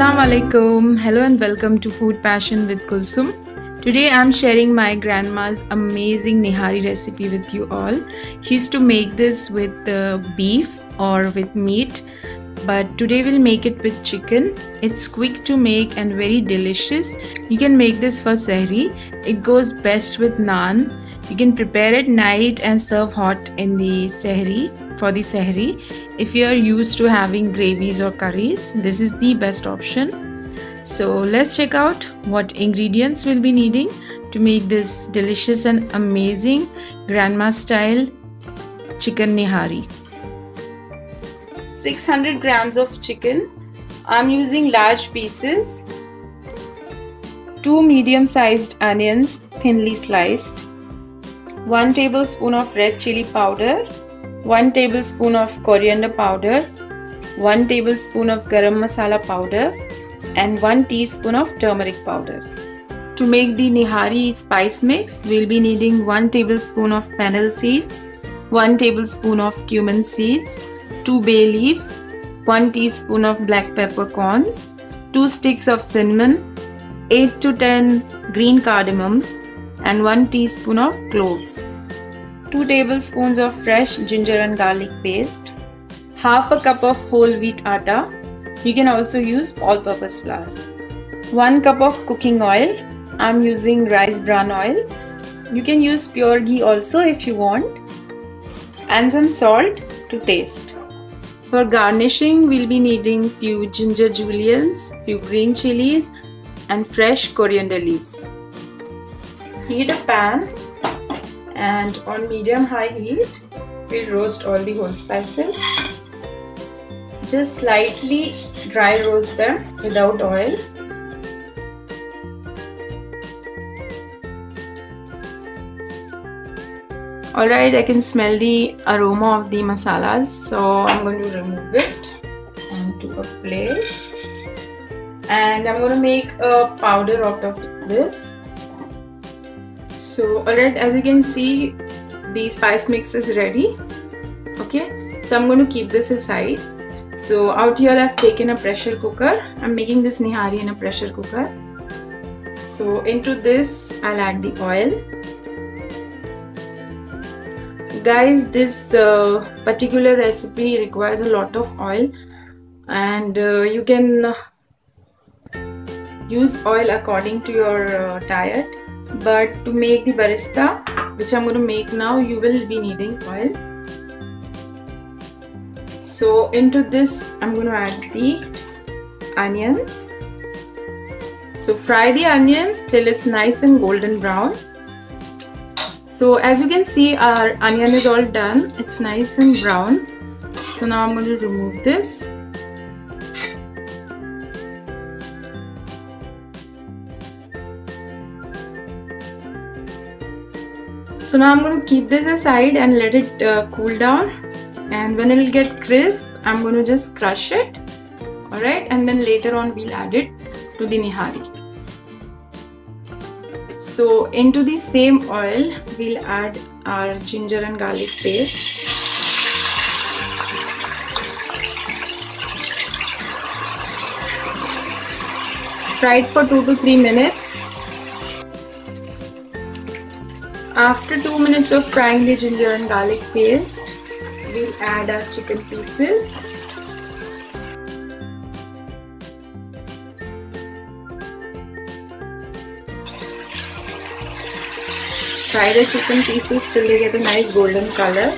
Assalamu alaikum. Hello and welcome to Food Passion with Kulsum. Today I'm sharing my grandma's amazing Nihari recipe with you all. She used to make this with beef or with meat, but today we'll make it with chicken. It's quick to make and very delicious. You can make this for sahri. It goes best with naan. You can prepare at night and serve hot in the sahri. For the sahri, if you are used to having gravies or curries, this is the best option. So let's check out what ingredients we'll be needing to make this delicious and amazing grandma style chicken nihari. 600 grams of chicken. I'm using large pieces. 2 medium sized onions thinly sliced. 1 tablespoon of red chili powder. 1 tablespoon of coriander powder, 1 tablespoon of garam masala powder, and 1 teaspoon of turmeric powder. To make the nihari spice mix, we'll be needing 1 tablespoon of fennel seeds, 1 tablespoon of cumin seeds, 2 bay leaves, 1 teaspoon of black peppercorns, 2 sticks of cinnamon, 8 to 10 green cardamoms, and 1 teaspoon of cloves. 2 tablespoons of fresh ginger and garlic paste, half a cup of whole wheat atta. You can also use all-purpose flour. 1 cup of cooking oil. I'm using rice bran oil. You can use pure ghee also if you want. And some salt to taste. For garnishing, we'll be needing few ginger juliennes, few green chilies, and fresh coriander leaves. Heat a pan. And on medium-high heat, we'll roast all the whole spices. Just slightly dry roast them without oil. Alright, I can smell the aroma of the masalas, so I'm going to remove it onto a plate. And I'm going to make a powder out of this. So alright, as you can see, the spice mix is ready. Okay, so I'm going to keep this aside. So out here I've taken a pressure cooker. I'm making this nihari in a pressure cooker. So into this I'll add the oil. Guys, this particular recipe requires a lot of oil, and you can use oil according to your diet. But to make the barista, which I'm going to make now, you will be needing oil. So into this I'm going to add the onions. So fry the onion till it's nice and golden brown. So as you can see, our onion is all done. It's nice and brown. So now I'm going to remove this. So now I'm going to keep this aside and let it cool down, and when it will get crisp, I'm going to just crush it. Alright, and then later on we'll add it to the nihari. So into the same oil we'll add our ginger and garlic paste. Fry it for 2 to 3 minutes. After 2 minutes of frying the ginger and garlic paste, we'll add our chicken pieces. Fry the chicken pieces till they get a nice golden color.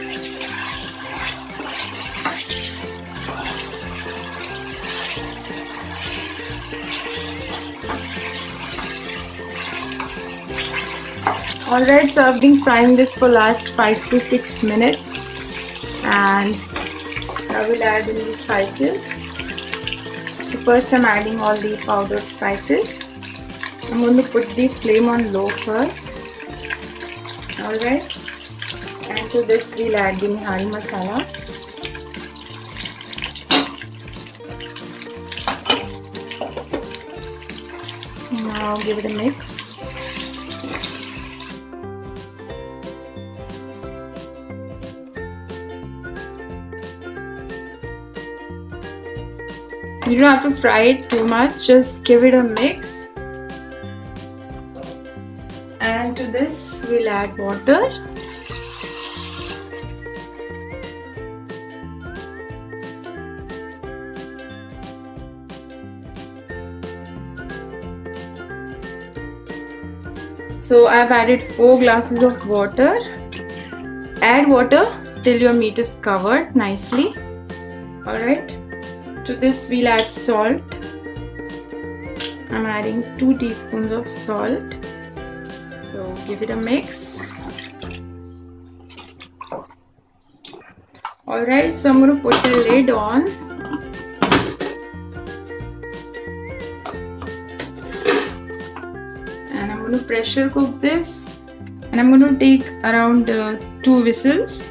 Alright, so I've been frying this for last 5 to 6 minutes, and I will add in the spices. So first I'm adding all the powdered spices. I'm going to put the flame on low first. Alright, and to this we'll add the nihari masala. Now give it a mix. You don't have to fry it too much, just give it a mix. And to this we'll add water. So I've added 4 glasses of water. Add water till your meat is covered nicely. Alright. To this we'll add salt. I'm adding 2 teaspoons of salt. So give it a mix. Alright, so I'm going to put the lid on. And I'm going to pressure cook this. And I'm going to take around 2 whistles.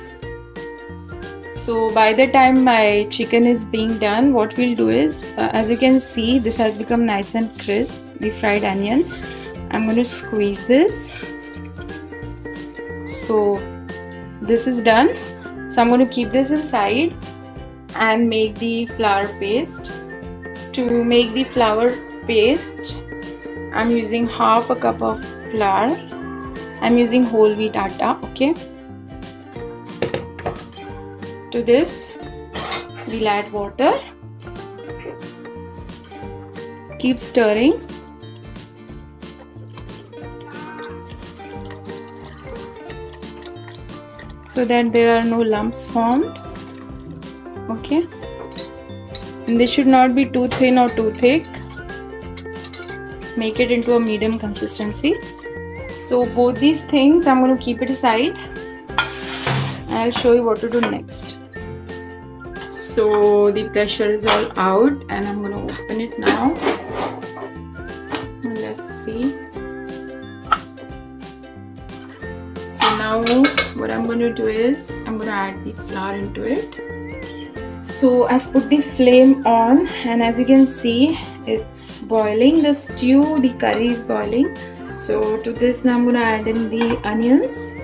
So by the time my chicken is being done, what we'll do is, as you can see, this has become nice and crisp, the fried onion. I'm going to squeeze this. So this is done. So I'm going to keep this aside and make the flour paste. To make the flour paste, I'm using half a cup of flour. I'm using whole wheat atta, okay? To this, we'll add water. Keep stirring. So that there are no lumps formed. Okay. And this should not be too thin or too thick. Make it into a medium consistency. So both these things I'm going to keep it aside. And I'll show you what to do next. So the pressure is all out and I'm going to open it now. Let's see. So now what I'm going to do is I'm going to add the flour into it. So I've put the flame on and as you can see it's boiling. The stew, the curry is boiling. So to this now I'm going to add in the onions.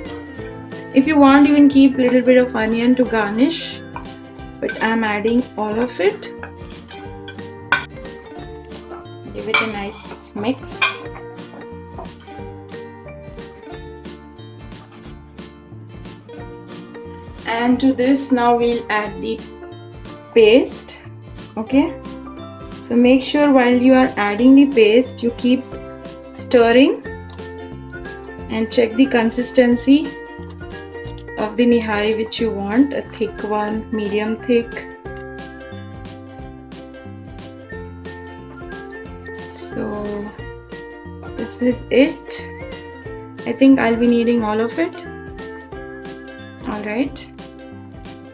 If you want, you can keep a little bit of onion to garnish, but I'm adding all of it. Give it a nice mix. And to this now we'll add the paste. Okay, so make sure while you are adding the paste you keep stirring and check the consistency of the nihari which you want, a thick one, medium thick. So this is it. I think I'll be needing all of it. Alright,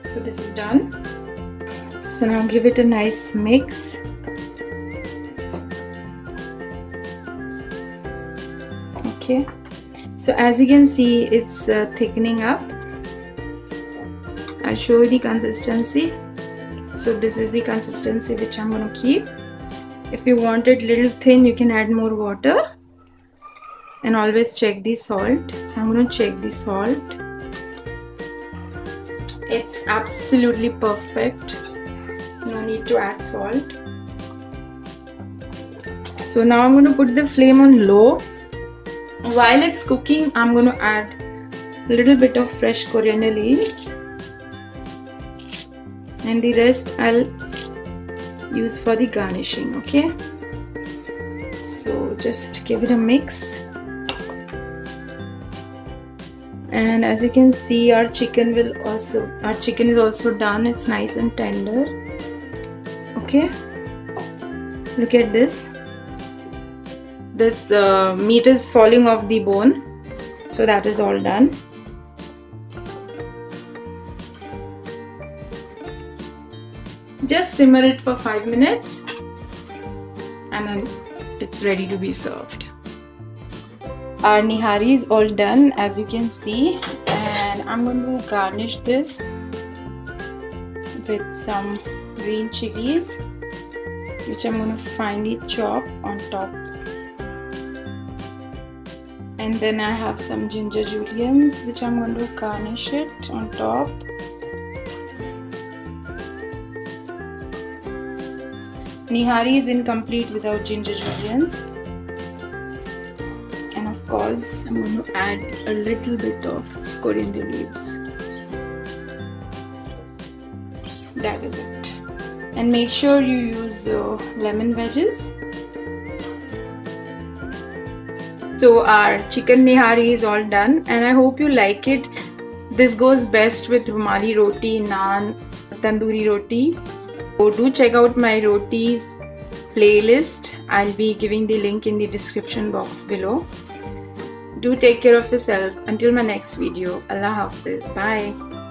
so this is done. So now give it a nice mix. Okay, so as you can see it's thickening up. I'll show you the consistency. So this is the consistency which I'm going to keep. If you want it little thin, you can add more water. And always check the salt. So I'm going to check the salt. It's absolutely perfect. No need to add salt. So now I'm going to put the flame on low. While it's cooking, I'm going to add a little bit of fresh coriander leaves. And the rest I'll use for the garnishing. Okay, so just give it a mix. And as you can see, our chicken is also done. It's nice and tender. Okay, look at this. This meat is falling off the bone. So that is all done. Just simmer it for 5 minutes and then it's ready to be served. Our nihari is all done as you can see, and I'm going to garnish this with some green chilies which I'm going to finely chop on top. And then I have some ginger juliennes which I'm going to garnish it on top. Nihari is incomplete without ginger juliennes. And of course, I'm going to add a little bit of coriander leaves. That is it. And make sure you use lemon wedges. So our chicken nihari is all done, and I hope you like it. This goes best with rumali roti, naan, tandoori roti. So do check out my rotis playlist. I'll be giving the link in the description box below. Do take care of yourself. Until my next video. Allah Hafiz. Bye.